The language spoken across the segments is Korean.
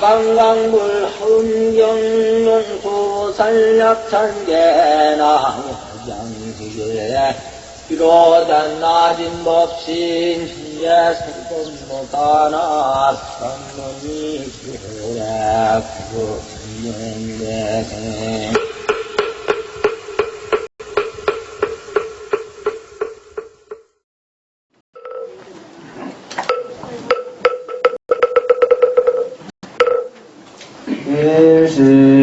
강강물 hun경용수 산약산계나무 양지에 비로단 낮은 법신 예술법무가나 선문이 그래 구연대생 일심정내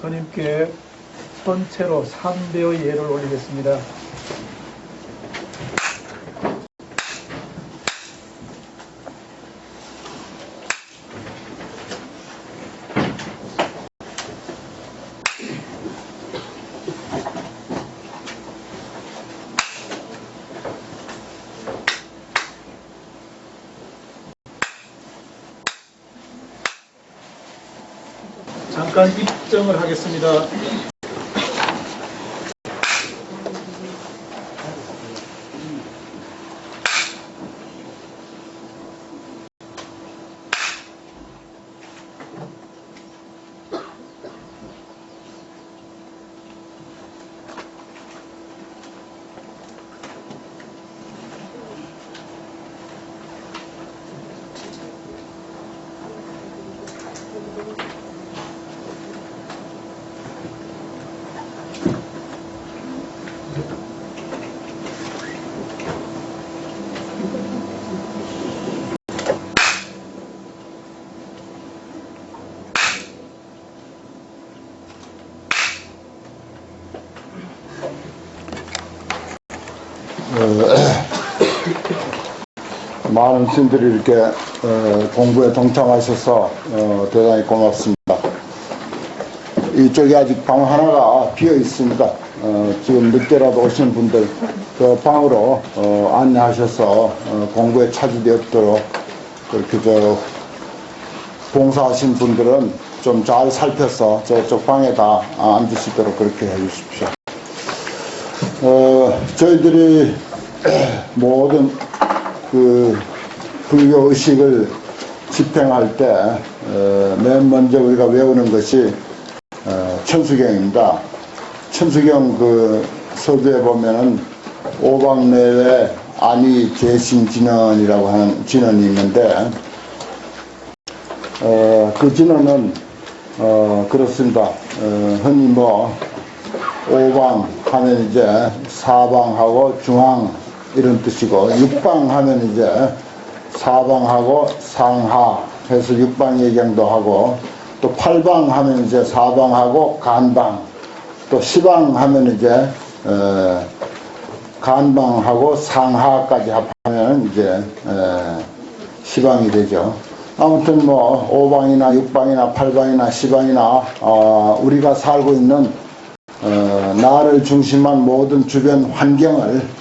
스님께 선체로 3배의 예를 올리겠습니다. 잠깐 입정을 하겠습니다. 많은 스님들이 이렇게 공부에 동참하셔서 대단히 고맙습니다. 이쪽에 아직 방 하나가 비어 있습니다. 지금 늦게라도 오신 분들 그 방으로 안내하셔서 공부에 차질이 없도록 그렇게 봉사하신 분들은 좀 잘 살펴서 저쪽 방에다 앉으시도록 그렇게 해주십시오. 저희들이 모든 그 불교 의식을 집행할 때 맨 먼저 우리가 외우는 것이 천수경입니다. 천수경 그 서두에 보면은 오방내외 안위 재심진언이라고 하는 진언이 있는데 그 진언은 그렇습니다. 흔히 뭐 오방 하면 이제 사방하고 중앙 이런 뜻이고, 육방 하면 이제 사방하고 상하 해서 육방 예경도 하고, 또 팔방 하면 이제 사방하고 간방, 또 시방 하면 이제 간방하고 상하까지 합하면 이제 시방이 되죠. 아무튼 뭐 오방이나 육방이나 팔방이나 시방이나 우리가 살고 있는 나를 중심한 모든 주변 환경을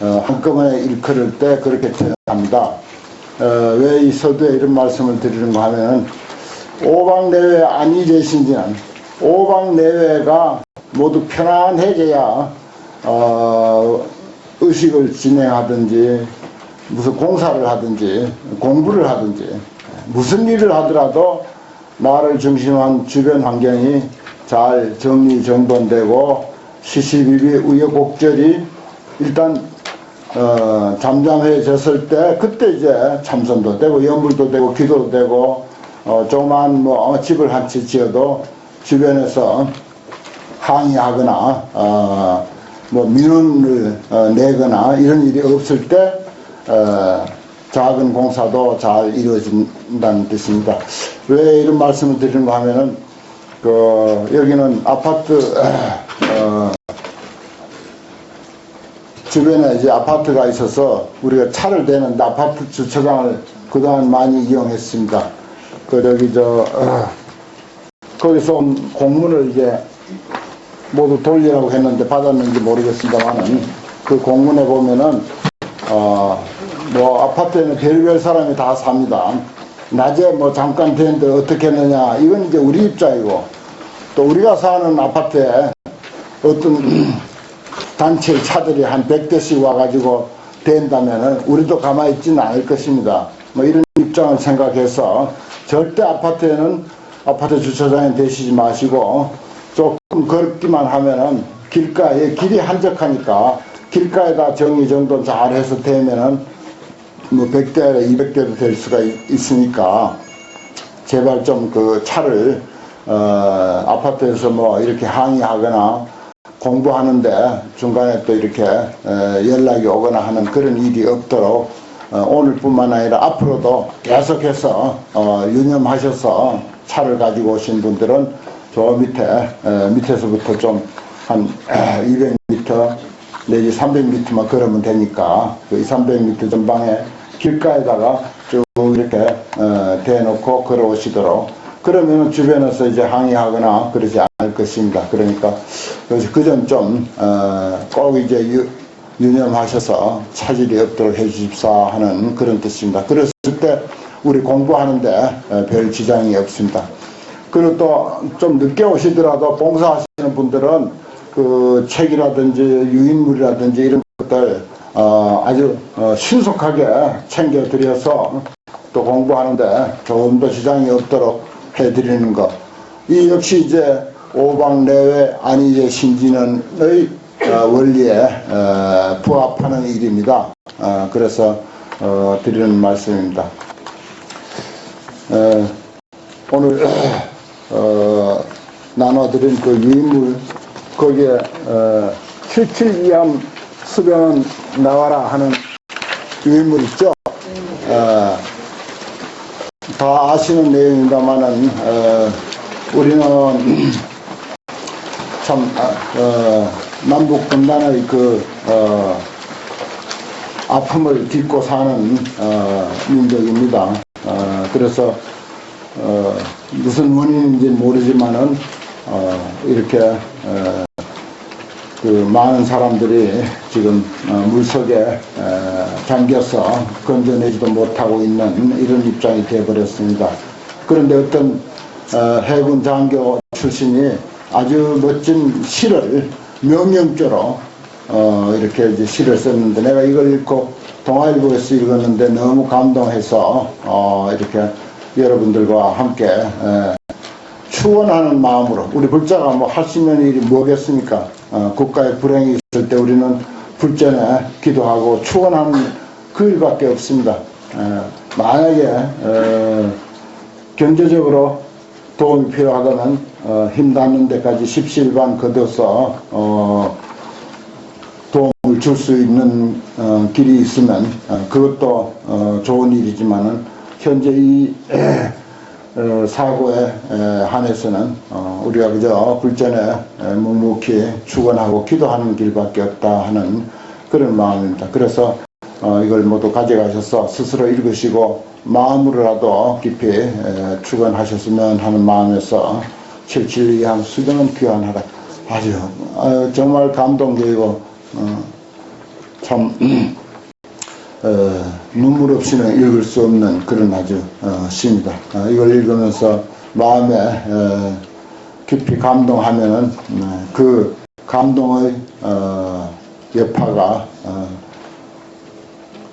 한꺼번에 일컬을 때 그렇게 표현합니다. 왜 이 서두에 이런 말씀을 드리는가 하면 오방내외 안위재신지는 오방내외가 모두 편안해져야 의식을 진행하든지 무슨 공사를 하든지 공부를 하든지 무슨 일을 하더라도 나를 중심한 주변 환경이 잘 정리정돈되고 시시비비 우여곡절이 일단 잠잠해졌을 때 그때 이제 참선도 되고 연불도 되고 기도도 되고 조그만 뭐 집을 한 채 지어도 주변에서 항의하거나 뭐 민원을 내거나 이런 일이 없을 때 작은 공사도 잘 이루어진다는 뜻입니다. 왜 이런 말씀을 드리는가 하면은 여기는 아파트 주변에 이제 아파트가 있어서 우리가 차를 대는데 아파트 주차장을 그동안 많이 이용했습니다. 여기 거기서 온 공문을 이제 모두 돌리라고 했는데 받았는지 모르겠습니다만은 그 공문에 보면은 뭐 아파트에는 별별 사람이 다 삽니다. 낮에 뭐 잠깐 되는데 어떻게 했느냐, 이건 이제 우리 입장이고, 또 우리가 사는 아파트에 어떤 단체 차들이 한 100대씩 와가지고 된다면은 우리도 가만히 있지는 않을 것입니다. 뭐 이런 입장을 생각해서 절대 아파트에는 아파트 주차장에 대시지 마시고, 조금 걷기만 하면은 길가에 길이 한적하니까 길가에다 정리정돈 잘 해서 되면은 뭐 100대 200대도 될 수가 있으니까 제발 좀 그 차를 아파트에서 뭐 이렇게 항의하거나 공부하는데 중간에 또 이렇게 연락이 오거나 하는 그런 일이 없도록 오늘뿐만 아니라 앞으로도 계속해서 유념하셔서 차를 가지고 오신 분들은 저 밑에서부터 좀 한 200m 내지 300m만 걸으면 되니까 그 300m 전방에 길가에다가 쭉 이렇게 대놓고 걸어오시도록, 그러면 주변에서 이제 항의하거나 그러지 않을 것입니다. 그러니까 그 점 좀 꼭 이제 유념하셔서 차질이 없도록 해주십사 하는 그런 뜻입니다. 그랬을 때 우리 공부하는데 별 지장이 없습니다. 그리고 또 좀 늦게 오시더라도 봉사하시는 분들은 그 책이라든지 유인물이라든지 이런 것들 아주 신속하게 챙겨드려서 또 공부하는데 조금 더 지장이 없도록 해드리는 것, 이 역시 이제 오방내외 안위제 신진언의 원리에 부합하는 일입니다. 그래서 드리는 말씀입니다. 오늘 나눠드린 그 유인물 거기에 77이암 수변은 나와라 하는 유인물 있죠. 다 아시는 내용입니다만은 우리는 참 남북 분단의 그 아픔을 딛고 사는 민족입니다. 그래서 무슨 원인인지 모르지만은 이렇게 그 많은 사람들이 지금 물속에 잠겨서 건져내지도 못하고 있는 이런 입장이 되어버렸습니다. 그런데 어떤 해군 장교 출신이 아주 멋진 시를 명령조로 이렇게 이제 시를 썼는데, 내가 이걸 읽고 동아일보에서 읽었는데 너무 감동해서 이렇게 여러분들과 함께 축원하는 마음으로, 우리 불자가 뭐 할 수 있는 일이 뭐겠습니까? 국가의 불행이 있을 때 우리는 불전에 기도하고 축원하는 그 일밖에 없습니다. 만약에 경제적으로 도움이 필요하다면 힘 닿는 데까지 십시일반 걷어서 도움을 줄 수 있는 길이 있으면 그것도 좋은 일이지만은 현재 이 사고에 한해서는 우리가 그저 불전에 묵묵히 축원하고 기도하는 길밖에 없다 하는 그런 마음입니다. 그래서 이걸 모두 가져가셔서 스스로 읽으시고 마음으로라도 깊이 축원하셨으면 하는 마음에서 77이암 수변은 귀환하라. 아주 정말 감동적이고 참 눈물 없이는 읽을 수 없는 그런 아주 시입니다. 이걸 읽으면서 마음에 깊이 감동하면은 그 감동의 여파가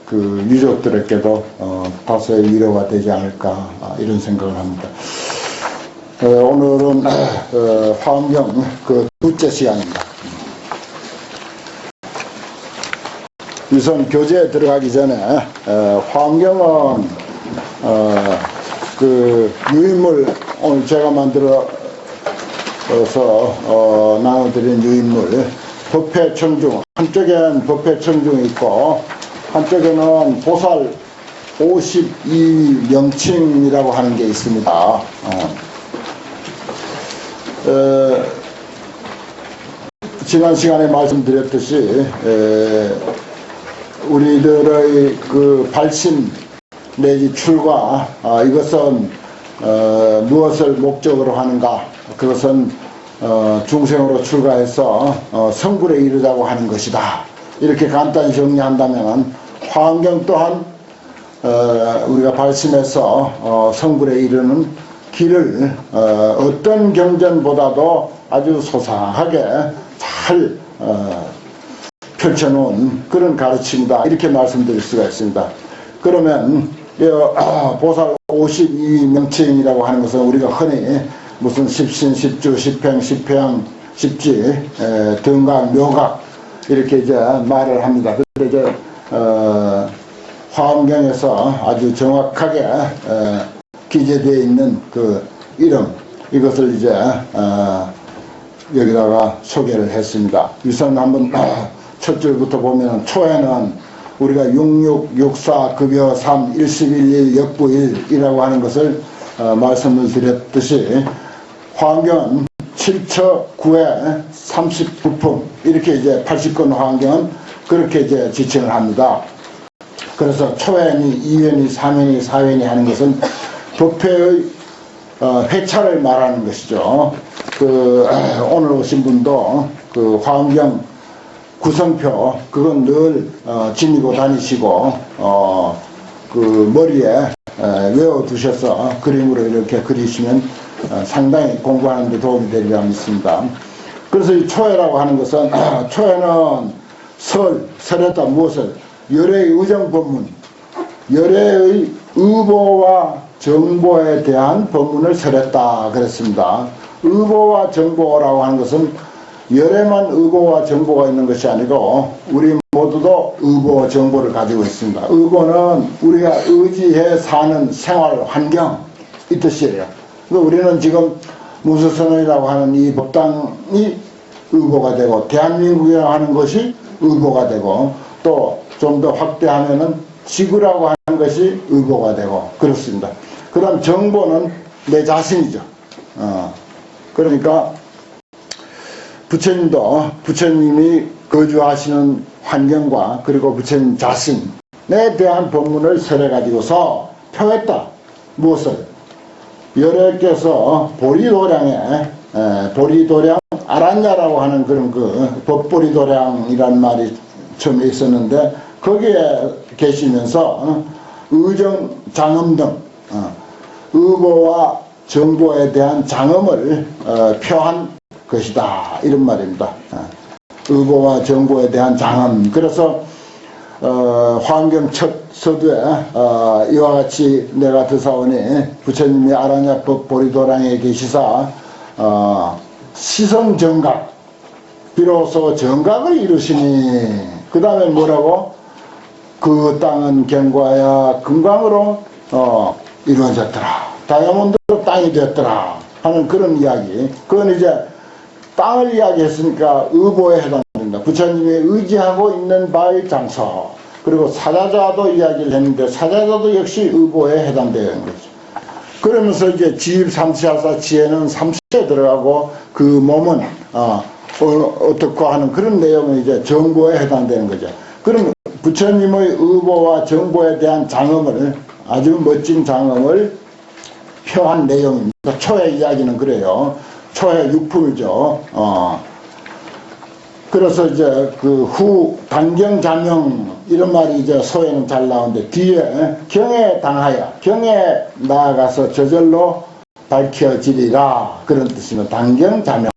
그 유족들에게도 다소의 위로가 되지 않을까 이런 생각을 합니다. 오늘은 화엄경 그 둘째 시간입니다. 우선 교재에 들어가기 전에 화엄경은 그 유인물, 오늘 제가 만들어서 나눠드린 유인물 법회청중, 한쪽엔 법회청중이 있고 한쪽에는 보살 52명칭이라고 하는 게 있습니다. 지난 시간에 말씀드렸듯이 우리들의 그 발심 내지 출가, 이것은 무엇을 목적으로 하는가? 그것은 중생으로 출가해서 성불에 이르자고 하는 것이다. 이렇게 간단히 정리한다면 화엄경 또한 우리가 발심해서 성불에 이르는 길을 어떤 경전보다도 아주 소상하게 잘 펼쳐놓은 그런 가르침이다, 이렇게 말씀드릴 수가 있습니다. 그러면 보살 52명칭이라고 하는 것은 우리가 흔히 무슨 십신, 십주, 십행, 십회양, 십지, 등각, 묘각 이렇게 이제 말을 합니다. 그런데 이제 화엄경에서 아주 정확하게 기재되어 있는 그 이름, 이것을 이제 여기다가 소개를 했습니다. 우선 한번 첫 줄부터 보면 초에는 우리가 66, 64, 급여 3, 1011, 역부1이라고 하는 것을 말씀을 드렸듯이 화엄경은 7처 9회 39품 이렇게 이제 80권 화엄경은 그렇게 이제 지칭을 합니다. 그래서 초회니, 2회니, 3회니, 4회니 하는 것은 법회의 회차를 말하는 것이죠. 오늘 오신 분도 그 화엄경 구성표 그건 늘 지니고 다니시고 그 머리에 외워두셔서 그림으로 이렇게 그리시면 상당히 공부하는 데 도움이 되리라 믿습니다. 그래서 이 초회라고 하는 것은 초회는 설에다 무엇을 열애의 의정 법문, 열애의 의보와 정보에 대한 법문을 설했다 그랬습니다. 의보와 정보라고 하는 것은 열애만 의보와 정보가 있는 것이 아니고 우리 모두도 의보 정보를 가지고 있습니다. 의보는 우리가 의지해 사는 생활 환경 이 뜻이에요. 우리는 지금 문서선언이라고 하는 이 법당이 의보가 되고 대한민국이라고 하는 것이 의보가 되고 또 좀 더 확대하면은 지구라고 하는 것이 의보가 되고 그렇습니다. 그 다음 정보는 내 자신이죠. 그러니까 부처님도 부처님이 거주하시는 환경과 그리고 부처님 자신에 대한 법문을 설해가지고서 표했다. 무엇을? 열애께서 보리도량에 보리도량 아란야라고 하는 그런 그 법보리도량이란 말이 처음에 있었는데 거기에 계시면서 의정 장엄 등 의보와 정보에 대한 장엄을 표한 것이다 이런 말입니다. 의보와 정보에 대한 장엄. 그래서 화엄경 첫 서두에 이와 같이 내가 드사오니 부처님이 아라냐법 보리도량에 계시사 시성정각 비로소 정각을 이루시니 그 다음에 뭐라고? 그 땅은 경과야 금광으로 이루어졌더라. 다이아몬드로 땅이 되었더라 하는 그런 이야기. 그건 이제 땅을 이야기했으니까 의보에 해당됩니다. 부처님이 의지하고 있는 바의 장소. 그리고 사자자도 이야기를 했는데 사자자도 역시 의보에 해당되는 거죠. 그러면서 이제 지입 삼시하사 지혜는 삼시에 들어가고 그 몸은 어떻고 하는 그런 내용은 이제 정보에 해당되는 거죠. 그럼 부처님의 의보와 정보에 대한 장엄을 아주 멋진 장엄을 표한 내용입니다. 초의 이야기는 그래요. 초의 육품이죠. 그래서 이제 그 후 단경자명 이런 말이 이제 소에는 잘 나오는데 뒤에 경에 당하여 경에 나아가서 저절로 밝혀지리라 그런 뜻입니다. 단경자명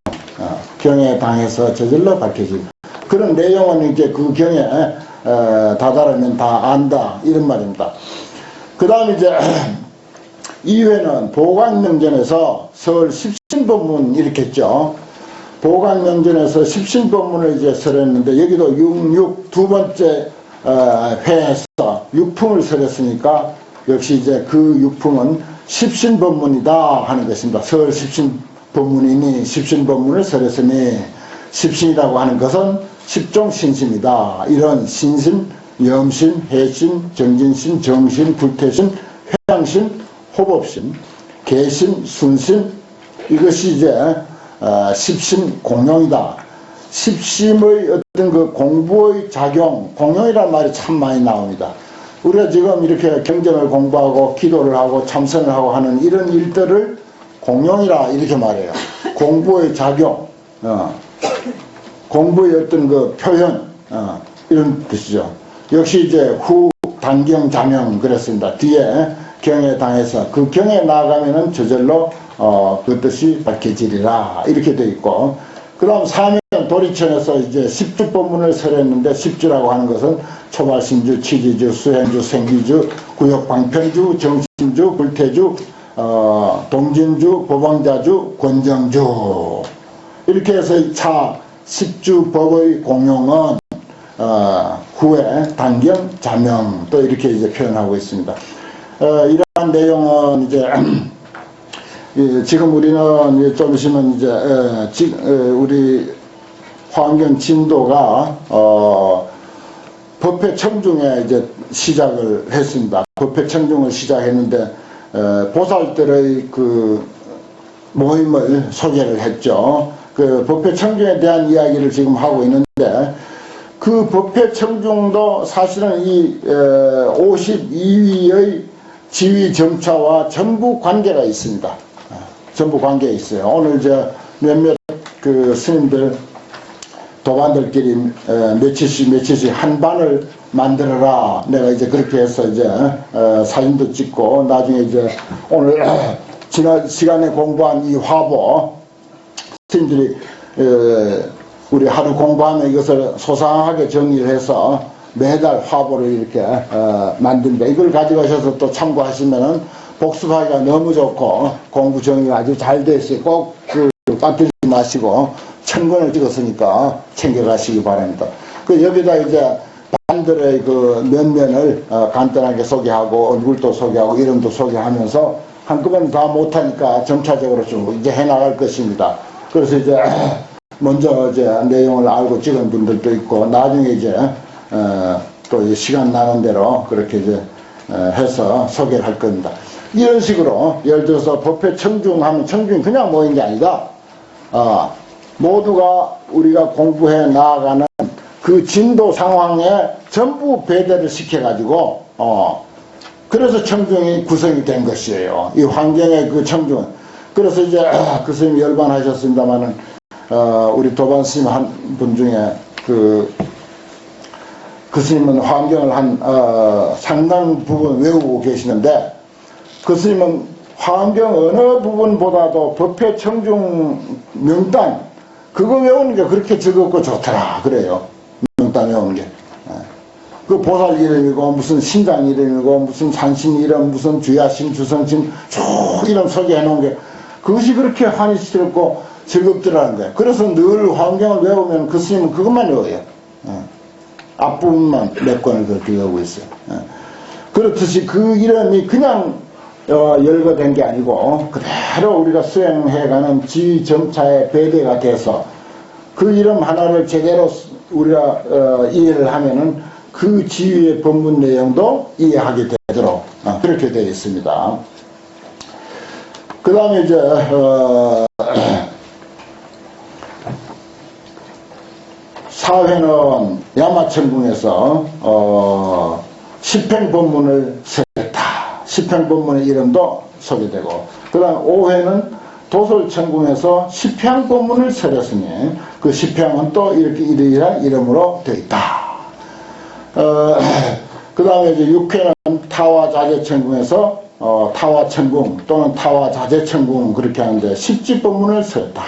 경에 당해서 저절로 밝혀지리라 그런 내용은 이제 그 경에 다다르면 다 안다 이런 말입니다. 그 다음 이제 이외에는 보광명전에서 서울 십신법문 이렇게 했죠. 보광명전에서 십신법문을 이제 설했는데 여기도 66 두 번째 회에서 육품을 설했으니까 역시 이제 그 육품은 십신법문이다 하는 것입니다. 서울 십신법문이니 십신법문을 설했으니 십신이라고 하는 것은 십종 신심이다. 이런 신심, 염심, 해심, 정진심, 정심, 불태심, 회양심, 호법심, 개심, 순심 이것이 이제 십심 공용이다. 십심의 어떤 그 공부의 작용, 공용이라는 말이 참 많이 나옵니다. 우리가 지금 이렇게 경전을 공부하고 기도를 하고 참선을 하고 하는 이런 일들을 공용이라 이렇게 말해요. 공부의 작용, 공부의 어떤 그 표현, 이런 뜻이죠. 역시 이제 후 단경 자명 그랬습니다. 뒤에 경에 당해서 그 경에 나아가면은 저절로 그 뜻이 밝혀지리라 이렇게 되어 있고 그 다음 사명 도리천에서 이제 10주 법문을 설했는데 10주라고 하는 것은 초발신주, 치지주, 수행주, 생기주, 구역방편주, 정신주, 불태주, 동진주, 보방자주, 권정주 이렇게 해서 차 10주 법의 공용은 후에 단경, 자명 또 이렇게 이제 표현하고 있습니다. 이러한 내용은 이제 지금 우리는 좀 있으면 이제 우리 화엄경 진도가 법회 청중에 이제 시작을 했습니다. 법회 청중을 시작했는데 보살들의 그 모임을 소개를 했죠. 그 법회 청중에 대한 이야기를 지금 하고 있는데 그 법회 청중도 사실은 이 52위의 지위 정차와 전부 관계가 있습니다. 전부 관계가 있어요. 오늘 이제 몇몇 그 스님들 도반들끼리 며칠씩 한 반을 만들어라. 내가 이제 그렇게 해서 이제 사진도 찍고 나중에 이제 오늘 지난 시간에 공부한 이 화보 스님들이 우리 하루 공부하면 이것을 소상하게 정리를 해서 매달 화보를 이렇게 만든다. 이걸 가져가셔서 또 참고하시면은 복습하기가 너무 좋고 공부 정리가 아주 잘 돼 있어요. 꼭 빠뜨리지 마시고 1000권을 찍었으니까 챙겨가시기 바랍니다. 그 여기다 이제 반들의 그 면면을 간단하게 소개하고 얼굴도 소개하고 이름도 소개하면서 한꺼번에 다 못하니까 점차적으로 좀 이제 해나갈 것입니다. 그래서 이제 먼저 이제 내용을 알고 찍은 분들도 있고, 나중에 이제 또 시간 나는 대로 그렇게 이제 해서 소개를 할 겁니다. 이런 식으로 예를 들어서 법회 청중하면 청중이 그냥 모인 게 아니다. 모두가 우리가 공부해 나아가는 그 진도 상황에 전부 배대를 시켜가지고 그래서 청중이 구성이 된 것이에요. 이 환경의 그 청중. 그래서 이제 그 스님이 열반하셨습니다마는 우리 도반 스님 한 분 중에 그 스님은 환경을 한 상당 부분 외우고 계시는데, 그 스님은 환경 어느 부분보다도 법회 청중 명단 그거 외우는 게 그렇게 즐겁고 좋더라 그래요. 명단 외우는 게. 그 보살 이름이고 무슨 신장 이름이고 무슨 산신 이름 무슨 주야신 주성신 쭉 이름 소개해 놓은 게 그것이 그렇게 환희스럽고 즐겁더라는 거예요. 그래서 늘 환경을 외우면 그 스님은 그것만 외워요. 앞부분만 몇 권을 그렇게 외우고 있어요. 그렇듯이 그 이름이 그냥 열거된 게 아니고 그대로 우리가 수행해가는 지점차의 배대가 돼서 그 이름 하나를 제대로 우리가 이해를 하면은 그 지위의 법문 내용도 이해하게 되도록 그렇게 되어 있습니다. 그 다음에 이제 사회는 야마천궁에서 십행법문을 세웠다. 십행법문의 이름도 소개되고, 그 다음 5회는 도솔천궁에서 십향법문을 세렸으니 그 십향은 또 이렇게 이러이러한 이름으로 되어 있다. 그 다음에 이제 6회는 타화자재천궁에서 타화천궁 또는 타화자재천궁 그렇게 하는데 십지법문을 세웠다.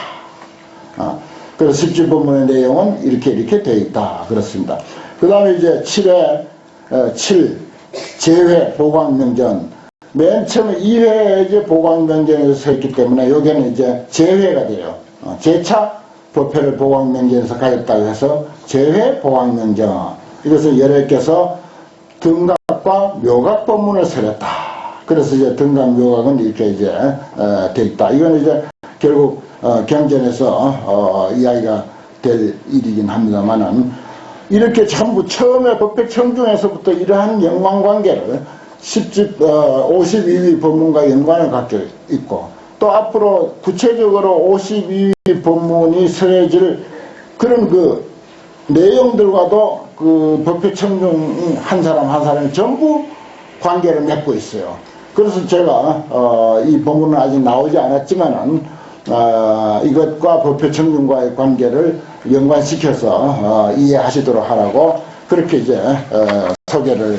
그래서 십지법문의 내용은 이렇게 되어 있다. 그렇습니다. 그 다음에 이제 7회 7 제회 보광명전, 맨 처음에 2회에 이제 보광명전에서 했기 때문에 여기는 이제 제회가 돼요. 제차 법회를 보광명전에서 가졌다고 해서 제회 보광명전. 이것을 열애께서 등각과 묘각 법문을 설했다. 그래서 이제 등각 묘각은 이렇게 이제 돼 있다. 이건 이제 결국 경전에서 이야기가 될 일이긴 합니다만은, 이렇게 전부 처음에 법회 청중에서부터 이러한 연관관계를 52위 법문과 연관을 갖고 있고, 또 앞으로 구체적으로 52위 법문이 설해질 그런 그 내용들과도 그 법회 청중 한 사람 한 사람이 전부 관계를 맺고 있어요. 그래서 제가 이 본문은 아직 나오지 않았지만은 이것과 법회 청중과의 관계를 연관시켜서 이해하시도록 하라고 그렇게 이제 소개를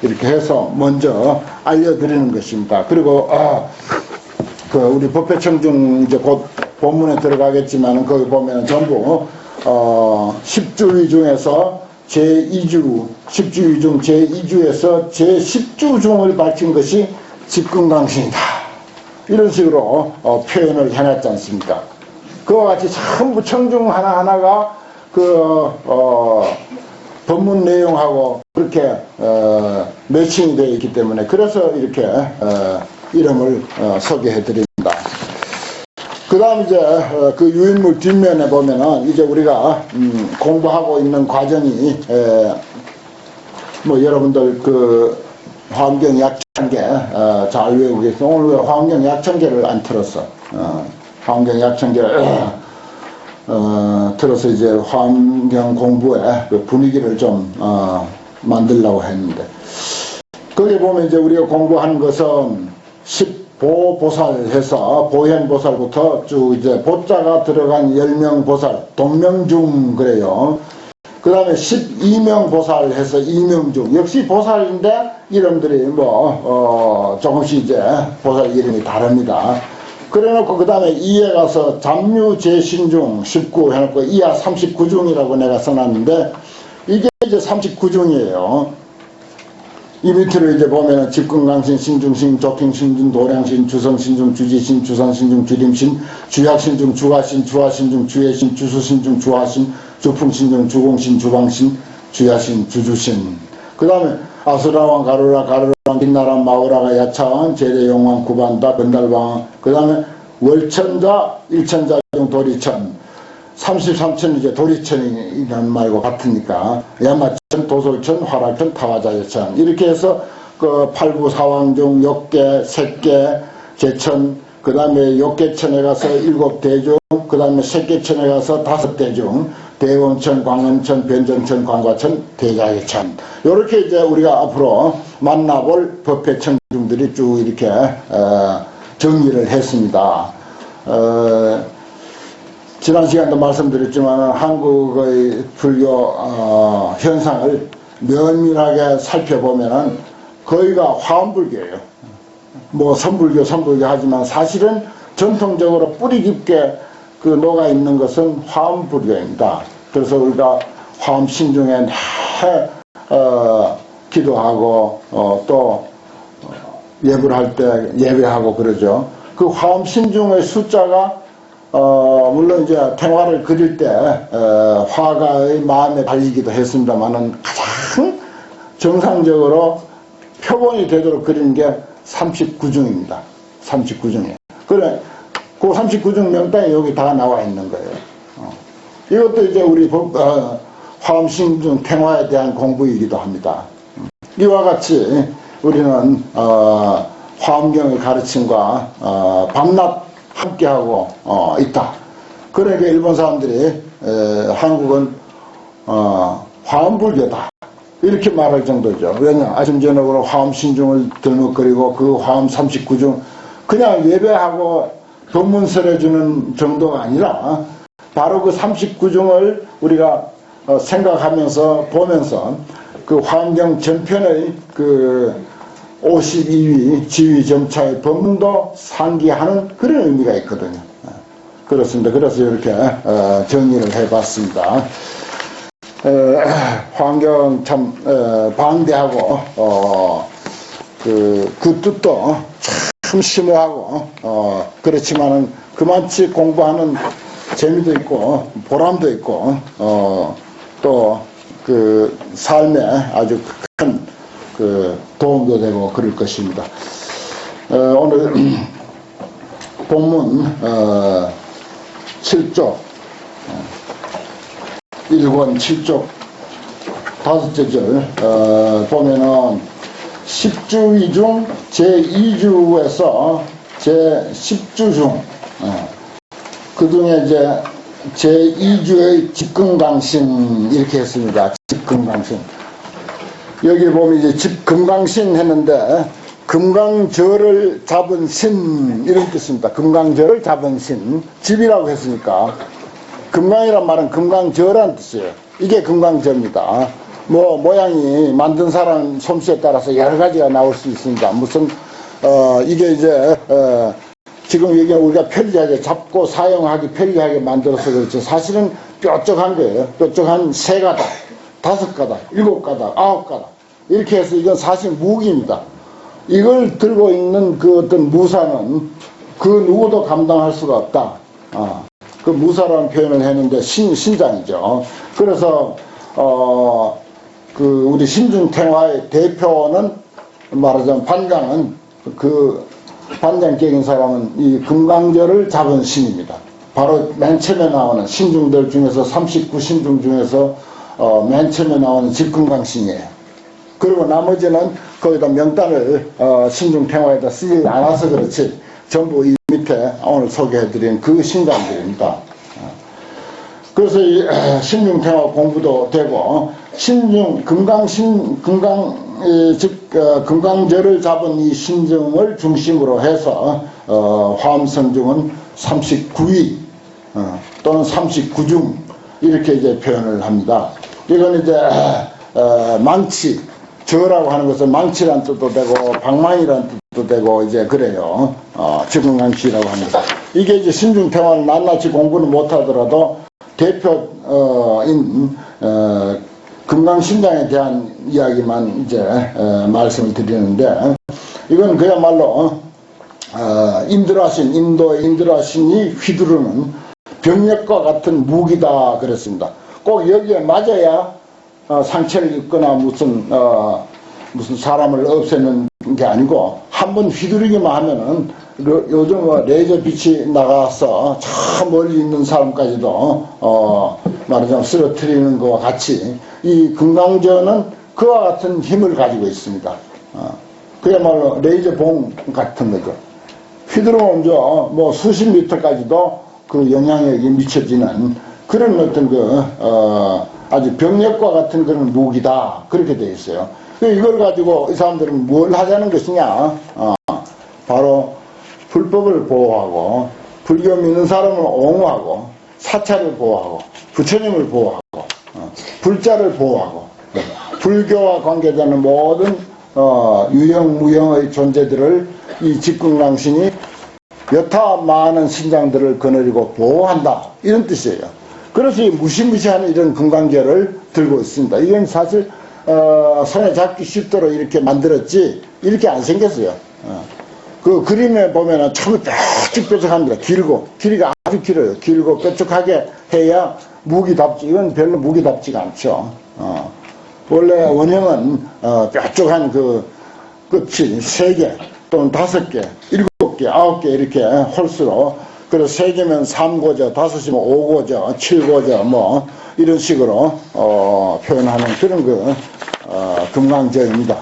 이렇게 해서 먼저 알려드리는 것입니다. 그리고 그 우리 법회 청중 이제 곧 본문에 들어가겠지만은 거기 보면은 전부 10주위 중에서 제2주, 10주위 중 제2주에서 제10주 중을 밝힌 것이 집근강신이다. 이런 식으로 표현을 해놨지 않습니까? 그와 같이 전부 청중 하나하나가 그 법문 내용하고 그렇게 매칭이 되어 있기 때문에 그래서 이렇게 이름을 소개해 드립니다. 그 다음 이제 그 유인물 뒷면에 보면은 이제 우리가 공부하고 있는 과정이 뭐 여러분들 그 환경 약천계 잘 외우고 계세요. 오늘 왜 환경 약천계를 안 틀었어? 환경 약천계를 틀어서 이제 환경 공부의 그 분위기를 좀 만들려고 했는데, 거기 보면 이제 우리가 공부하는 것은 보보살 해서 보현보살부터 쭉 이제 보자가 들어간 10명 보살, 동명중 그래요. 그 다음에 12명 보살 해서 2명 중, 역시 보살인데 이름들이 뭐 조금씩 이제 보살 이름이 다릅니다. 그래 놓고 그 다음에 2에 가서 잠유제신중 19 해놓고 이하 39중이라고 내가 써놨는데, 이게 이제 39중이에요. 이 밑으로 이제 보면은 집근강신, 신중신, 조킹신중, 도량신, 주성신중, 주지신, 주선신중, 주림신, 주약신중, 주화신, 주화신중, 주예신, 주수신중, 주화신, 주풍신중, 주공신, 주방신, 주야신, 주주신. 그 다음에 아수라왕 가루라 가루랑 빛나란 마우라가 야차왕 제대용왕 구반다 건달왕 그 다음에 월천자 일천자 중 도리천 33천 이제 도리천이란 말과 같으니까 야마천 도솔천 화락천 타화자여천 이렇게 해서 그 팔부사왕 중 역계 색계 제천 그 다음에 역계천에 가서 7대중 그 다음에 색계천에 가서 5대중 대원천, 광원천, 변전천, 광과천, 대자예천 이렇게 이제 우리가 앞으로 만나볼 법회천중들이 쭉 이렇게 정리를 했습니다. 지난 시간도 말씀드렸지만 한국의 불교 현상을 면밀하게 살펴보면은 거의가 화엄불교예요. 뭐 선불교 하지만 사실은 전통적으로 뿌리 깊게 그 녹아 있는 것은 화엄불교입니다. 그래서 우리가 화엄 신중에 기도하고 또 예불 할 때 예배하고 그러죠. 그 화엄 신중의 숫자가 물론 이제 탱화를 그릴 때 화가의 마음에 달리기도 했습니다만은 가장 정상적으로 표본이 되도록 그리는 게 39중입니다. 39중이에요. 그래, 그 39중 명단이 여기 다 나와 있는 거예요. 이것도 이제 우리 화엄신중 탱화에 대한 공부이기도 합니다. 이와 같이 우리는 화엄경의 가르침과 밤낮 함께하고 있다. 그러니까 일본 사람들이 한국은 화엄불교다 이렇게 말할 정도죠. 왜냐 아침 저녁으로 화엄신중을 들먹거리고 그 화엄 39중 그냥 예배하고 법문설해주는 정도가 아니라 바로 그 39중을 우리가 생각하면서 보면서 그 화엄경 전편의 그 52위 지위점차의 법문도 상기하는 그런 의미가 있거든요. 그렇습니다. 그래서 이렇게 정리를 해봤습니다. 화엄경 참 방대하고 그 뜻도 참 심오하고 그렇지만은 그만치 공부하는 재미도 있고 보람도 있고 또 그 삶에 아주 큰 그 도움도 되고 그럴 것입니다. 오늘 본문 7쪽 1권 7쪽 5째 절 보면은 10주위 중 제2주에서 제10주 중 그 중에 이제 제2주의 집금강신 이렇게 했습니다. 집금강신. 여기 보면 이제 집금강신 했는데 금강절을 잡은 신 이런 뜻입니다. 금강절을 잡은 신. 집이라고 했으니까 금강이란 말은 금강절이라는 뜻이에요. 이게 금강절입니다. 뭐 모양이 만든 사람 솜씨에 따라서 여러 가지가 나올 수 있습니다. 무슨 이게 이제 지금 여기 우리가 편리하게 잡고 사용하기 편리하게 만들어서 그렇죠. 사실은 뾰족한 거예요. 뾰족한 3가닥, 5가닥, 7가닥, 9가닥 이렇게 해서 이건 사실 무기입니다. 이걸 들고 있는 그 어떤 무사는 그 누구도 감당할 수가 없다. 그 무사라는 표현을 했는데 신장이죠. 그래서 그 우리 신중탱화의 대표는 말하자면 반장은 그 반장격인 사람은 이 금강절을 잡은 신입니다. 바로 맨 처음에 나오는 신중들 중에서 39신중 중에서 맨 처음에 나오는 집금강신이에요. 그리고 나머지는 거기다 명단을 신중탱화에다 쓰지 않아서 그렇지 전부 이 밑에 오늘 소개해드린 그 신장들입니다. 그래서 이 신중탱화 공부도 되고 금강절을 잡은 이 신중을 중심으로 해서 화엄선중은 39위 또는 39중 이렇게 이제 표현을 합니다. 이건 이제 망치 저라고 하는 것은 망치란 뜻도 되고 방망이란 뜻도 되고 이제 그래요. 집금강신이라고 합니다. 이게 이제 신중탱화를 낱낱이 공부는 못하더라도 대표인 금강신장에 대한 이야기만 이제 말씀을 드리는데 이건 그야말로 인도의 인드라신이 휘두르는 병력과 같은 무기다 그랬습니다. 꼭 여기에 맞아야 상처를 입거나 무슨 무슨 사람을 없애는 게 아니고 한 번 휘두르기만 하면은 요즘 레이저 빛이 나가서 저 멀리 있는 사람까지도 말하자면 쓰러뜨리는 것과 같이 이 금강저는 그와 같은 힘을 가지고 있습니다. 그야말로 레이저 봉 같은 거죠. 휘두르면 뭐 수십 미터까지도 그 영향력이 미쳐지는 그런 어떤 아주 병력과 같은 그런 무기다. 그렇게 되어 있어요. 이걸 가지고 이 사람들은 뭘 하자는 것이냐. 바로 불법을 보호하고, 불교 믿는 사람을 옹호하고, 사찰을 보호하고, 부처님을 보호하고, 불자를 보호하고, 불교와 관계되는 모든 유형, 무형의 존재들을 이 집근강신이 여타 많은 신장들을 거느리고 보호한다. 이런 뜻이에요. 그래서 이 무시무시한 이런 금강결을 들고 있습니다. 이건 사실 손에 잡기 쉽도록 이렇게 만들었지 이렇게 안 생겼어요. 그 그림에 보면은 참 뾰족뾰족합니다. 길이가 아주 길어요. 길고 뾰족하게 해야 무기답지. 이건 별로 무기답지가 않죠. 원래 원형은 뾰족한 그 끝이 3개 또는 5개, 7개, 9개 이렇게 홀수로, 그래서 3개면 3고저, 5이면 5고저, 7고저 뭐 이런 식으로 표현하는 그런 금강저입니다.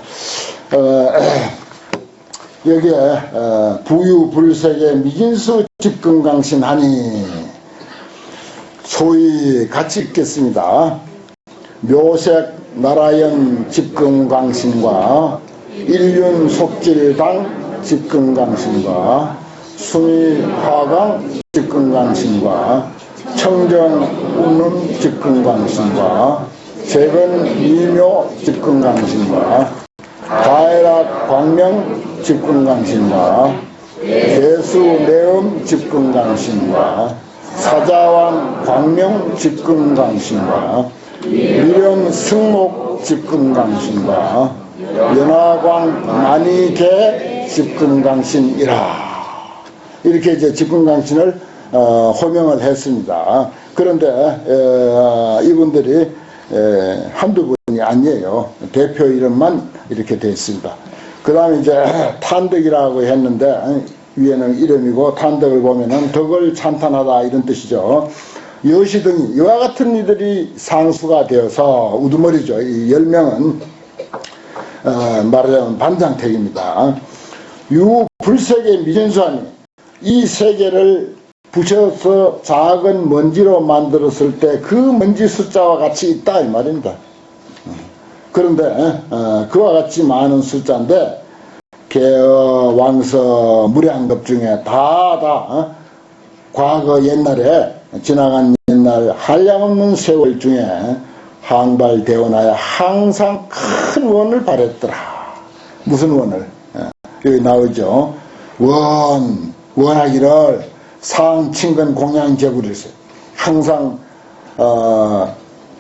여기에 부유불색의 미진수 집금강신하니 소위 같이 읽겠습니다. 묘색 나라연 집금강신과 일륜속질당 집금강신과 수미화강 집금강신과 청정운음 집금강신과 재건미묘 집금강신과 다해락 광명 집금강신과 개수내음 집금강신과 사자왕 광명 집금강신과 미령 승목 집금강신과 연화광 만이개 집금강신이라. 이렇게 이제 집금강신을 호명을 했습니다. 그런데 이분들이 한두 분이 아니에요. 대표 이름만 이렇게 되어 있습니다. 그 다음에 이제 탄덕이라고 했는데 위에는 이름이고 탄덕을 보면은 덕을 찬탄하다 이런 뜻이죠. 여시등이 이와 같은 이들이 상수가 되어서 우두머리죠. 이 10명은 말하자면 반장택입니다. 유불색의 미진수하니 이 세계를 부셔서 작은 먼지로 만들었을 때 그 먼지 숫자와 같이 있다 이 말입니다. 그런데 그와 같이 많은 숫자인데 개어, 왕서, 무량급 중에 다 과거 옛날에 지나간 옛날 한량없는 세월 중에 항발대원하여 항상 큰 원을 발했더라. 무슨 원을? 여기 나오죠. 원하기를 상친근 공양제구를 항상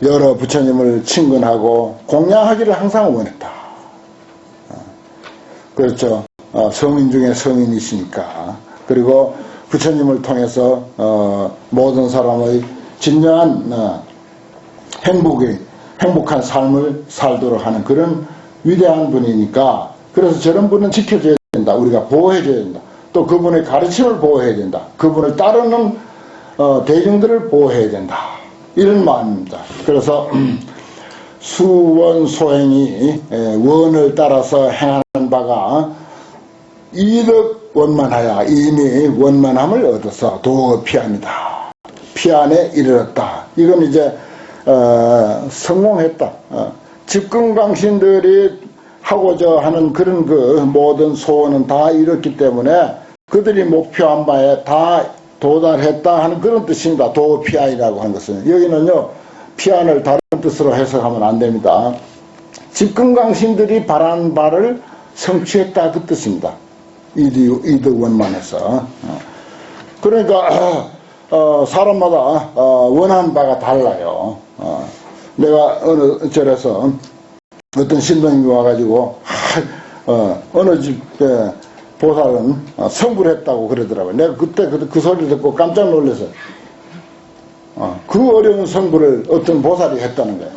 여러 부처님을 친근하고 공양하기를 항상 원했다. 그렇죠. 성인 중에 성인이시니까. 그리고 부처님을 통해서 모든 사람의 진정한 행복한 삶을 살도록 하는 그런 위대한 분이니까, 그래서 저런 분은 지켜줘야 된다. 우리가 보호해줘야 된다. 또 그분의 가르침을 보호해야 된다. 그분을 따르는 대중들을 보호해야 된다. 이런 마음입니다. 그래서 수원소행이 원을 따라서 행하는 바가 이득 원만하여 이미 원만함을 얻어서 도피합니다. 피안에 이르렀다. 이건 이제 성공했다. 집금강신들이 하고자 하는 그런 모든 소원은 다 이뤘기 때문에 그들이 목표한 바에 다 도달했다 하는 그런 뜻입니다. 도피안이라고 하는 것은. 여기는요, 피안을 다른 뜻으로 해석하면 안 됩니다. 집금강신들이 바란 바를 성취했다 그 뜻입니다. 이득 원만해서. 그러니까 사람마다 원하는 바가 달라요. 내가 어느 절에서 어떤 신도님이 와가지고 어느 집에 보살은 성불을 했다고 그러더라고요. 내가 그때 그 소리 듣고 깜짝 놀라서 그 어려운 성불을 어떤 보살이 했다는 거예요.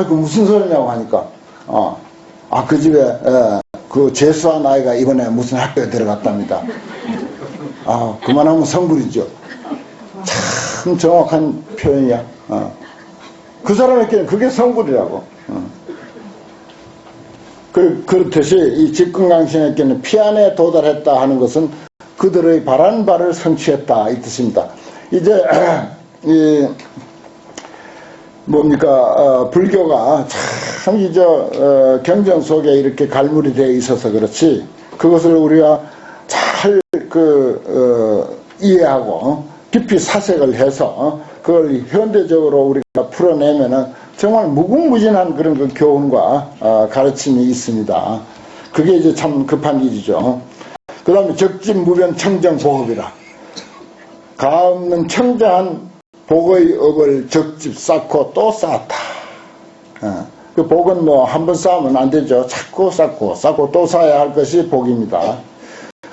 그 무슨 소리냐고 하니까 그 집에 그 재수한 아이가 이번에 무슨 학교에 들어갔답니다. 그만하면 성불이죠. 참 정확한 표현이야. 그 사람에게는 그게 성불이라고. 그렇듯이 이 직근강신에게는 피안에 도달했다 하는 것은 그들의 바라는 바를 성취했다 이 뜻입니다. 이제 이 뭡니까 불교가 참 경전 속에 이렇게 갈무리 되어 있어서 그렇지 그것을 우리가 잘 이해하고 깊이 사색을 해서 그걸 현대적으로 우리가 풀어내면은 정말 무궁무진한 그런 그 교훈과 가르침이 있습니다. 그게 이제 참 급한 일이죠. 그 다음에 적진무변 청정보업이라 가없는 청정한 복의 업을 적집 쌓고 또 쌓았다. 그 복은 뭐 한 번 쌓으면 안 되죠. 자꾸 쌓고 또 쌓아야 할 것이 복입니다.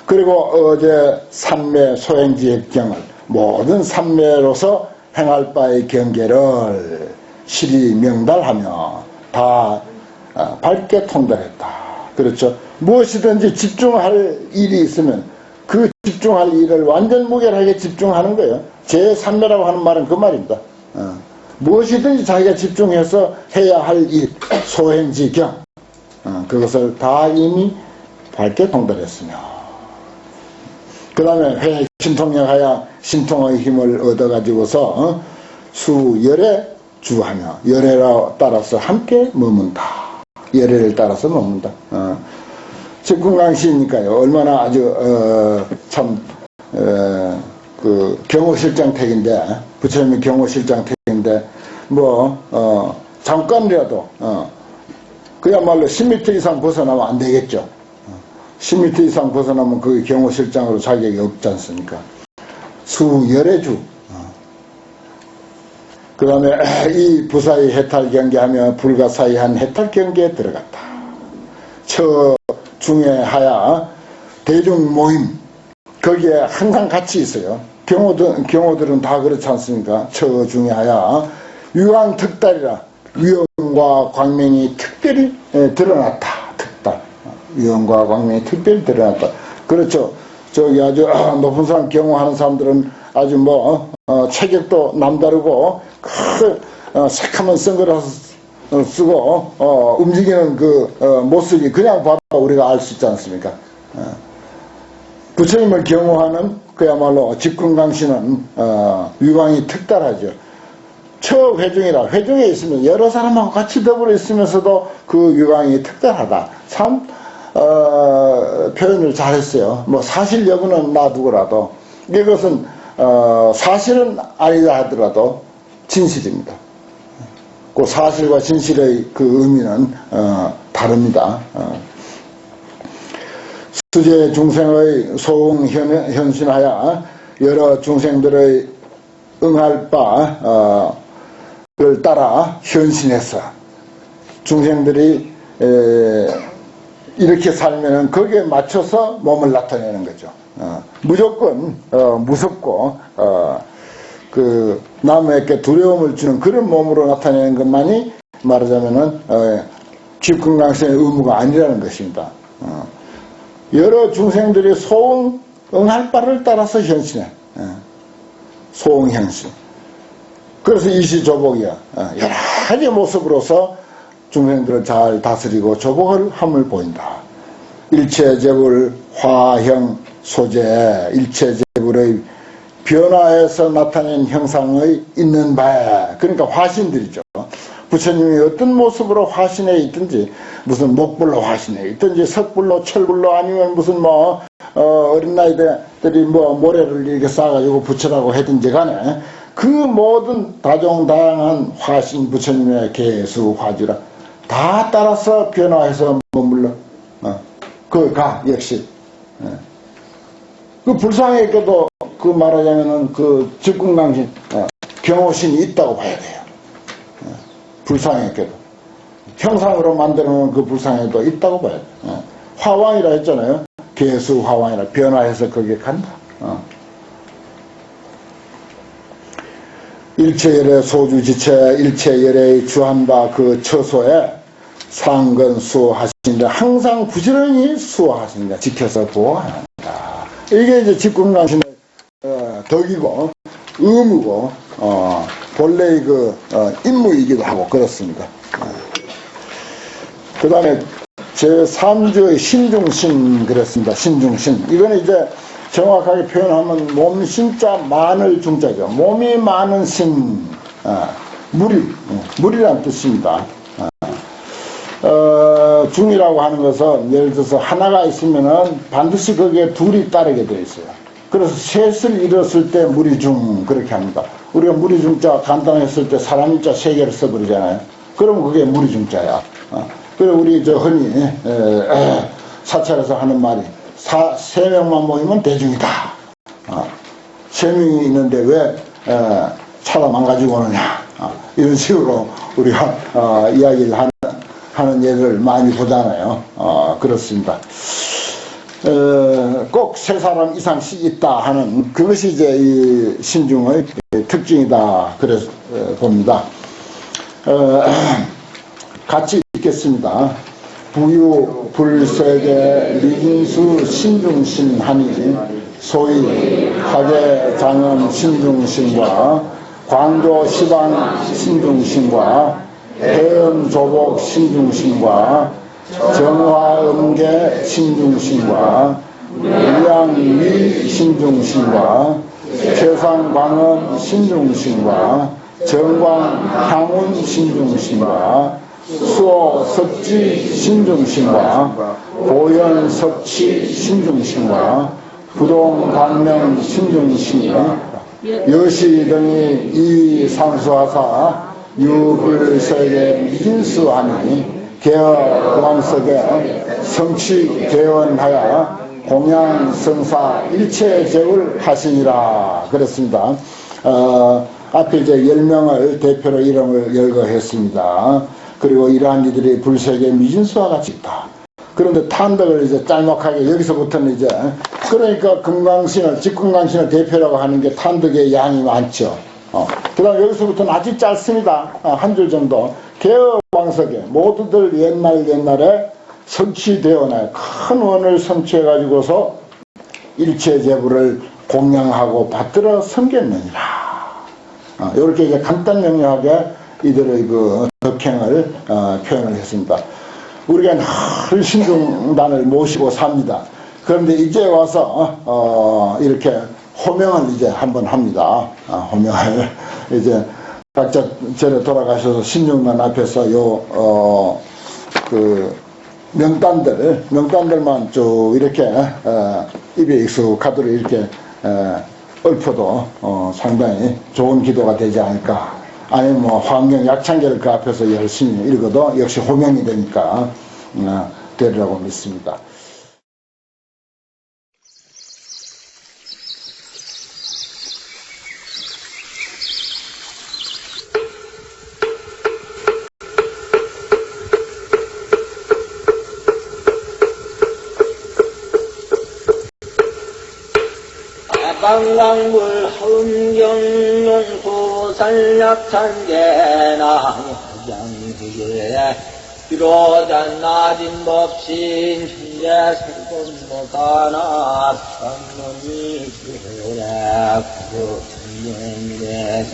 그리고 어제 삼매 소행지획경을 모든 삼매로서 행할 바의 경계를 실히 명달하며 다 밝게 통달했다. 그렇죠. 무엇이든지 집중할 일이 있으면 그 집중할 일을 완전 무결하게 집중하는 거예요. 제3매라고 하는 말은 그 말입니다. 무엇이든지 자기가 집중해서 해야 할 일, 소행지경 그것을 다 이미 밝게 통달했으며 그 다음에 회에 신통력하여 신통의 힘을 얻어가지고서 수열에 주하며 열애에 따라서 함께 머문다. 열애를 따라서 머문다. 직근강시니까요. 얼마나 아주 그 경호실장택인데 부처님이 경호실장택인데 잠깐이라도 그야말로 10m 이상 벗어나면 안 되겠죠. 10m 이상 벗어나면 그 경호실장으로 자격이 없지 않습니까? 수열애주. 그 다음에 이 부사의 해탈경계하며 불가사의한 해탈경계에 들어갔다. 처중해하야 대중모임 거기에 항상 같이 있어요. 경호들은 다 그렇지 않습니까? 처중해하야 유광특달이라 위엄과 광명이 특별히 드러났다. 특달. 위엄과 광명이 특별히 드러났다. 그렇죠. 저기 아주 높은 사람 경호하는 사람들은 아주 체격도 남다르고 새카만 선글라스 쓰고 움직이는 그 모습이 그냥 봐도 우리가 알 수 있지 않습니까? 부처님을 경호하는 그야말로 직근강신은 위광이 특달하죠. 처회중이라 회중에 있으면 여러 사람하고 같이 더불어 있으면서도 그 위광이 특달하다. 참 표현을 잘했어요. 사실 여부는 놔두고라도 이것은 사실은 아니다 하더라도 진실입니다. 그 사실과 진실의 그 의미는 다릅니다. 수제 중생의 소응 현신하여 여러 중생들의 응할 바를 따라 현신해서 중생들이 이렇게 살면은 거기에 맞춰서 몸을 나타내는 거죠. 무조건 무섭고 그 남에게 두려움을 주는 그런 몸으로 나타내는 것만이 말하자면은 직근강신의 의무가 아니라는 것입니다. 여러 중생들이 소응 응할 바를 따라서 현신해. 소응 현신. 그래서 이시조복이야. 여러 가지 모습으로서 중생들을 잘 다스리고 조복을 함을 보인다. 일체재불 화형 소재 일체재불의 변화에서 나타낸 형상의 있는 바에 그러니까 화신들이죠. 부처님이 어떤 모습으로 화신해 있든지 무슨 목불로 화신해 있든지 석불로 철불로 아니면 무슨 어린 나이들이 모래를 이렇게 쌓아가지고 부처라고 하든지 간에 그 모든 다종다양한 화신 부처님의 개수 화주라 다 따라서 변화해서 머물러 역시 그 불상에게도 그 말하자면은 그 직근강신 경호신이 있다고 봐야 돼요. 불상에게도 형상으로 만들어 놓은 그 불상에도 있다고 봐야 돼요. 화왕이라 했잖아요. 개수 화왕이라 변화해서 거기에 간다. 일체열의 소주지체 일체열의 주한 바 그 처소에 상근 수호하시니라. 항상 부지런히 수호하시니라. 지켜서 보호한다. 이게 이제 집권강신의 덕이고 의무고 본래의 임무이기도 하고 그렇습니다. 그 다음에 제3주의 신중신 그랬습니다. 신중신. 이거는 이제 정확하게 표현하면 몸신자 마늘 중자죠. 몸이 많은 신, 무리란 뜻입니다. 중이라고 하는 것은 예를 들어서 하나가 있으면은 반드시 거기에 둘이 따르게 되어 있어요. 그래서 셋을 잃었을 때 무리중 그렇게 합니다. 우리가 무리중자 간단하게 쓸 때 사람인자 3개를 써버리잖아요. 그러면 그게 무리중자야. 그리고 우리 흔히 사찰에서 하는 말이 3명만 모이면 대중이다. 3명이 있는데 왜 차도 망가지고 오느냐. 이런 식으로 우리가 이야기를 하는 예를 많이 보잖아요. 그렇습니다. 꼭 3사람 이상씩 있다 하는 그것이 이제 이 신중의 특징이다. 그래서 봅니다. 같이 읽겠습니다. 부유 불세계 리진수 신중신하니 소위 화계 장엄 신중신과 광조 시방 신중신과 해엄 조복 신중신과 정화음계 신중신과 의양위 신중신과 최상광음 신중신과 정광향운 신중신과 수호석지 신중신과 보현석치 신중신과 부동강명 신중신 여시 등이 이 상수하사 유불세계 미진수하니 개어왕석에 성취 개원하여 공양성사 일체제을 하시니라 그랬습니다. 앞에 이제 10명을 대표로 이름을 열거했습니다. 그리고 이러한 이들이 불세계 미진수와 같이 있다. 그런데 탄덕을 이제 짤막하게 여기서부터는 이제 그러니까 금강신을 직금강신을 대표라고 하는 게 탄덕의 양이 많죠. 그 다음 여기서부터는 아주 짧습니다. 한 줄 정도. 개어왕석에 모두들 옛날에 성취되어나요. 큰 원을 성취해 가지고서 일체제부를 공양하고 받들어 섬겼느니라. 이렇게 이제 간단 명료하게 이들의 그 덕행을 표현을 했습니다. 우리가 늘 신중단을 모시고 삽니다. 그런데 이제 와서 이렇게 호명을 이제 한번 합니다. 호명을 이제 각자 전에 돌아가셔서 신중단 앞에서 그 명단들만 쭉 이렇게 입에 익숙하도록 이렇게 읊어도 상당히 좋은 기도가 되지 않을까. 아니면 뭐 환경 약창계를 그 앞에서 열심히 읽어도 역시 호명이 되니까 되리라고 믿습니다. 방광물 흥경용수 산약찬계나 장기에 비로단 낮은 법신 현재 설곤못하나 선문이 그래 구정인데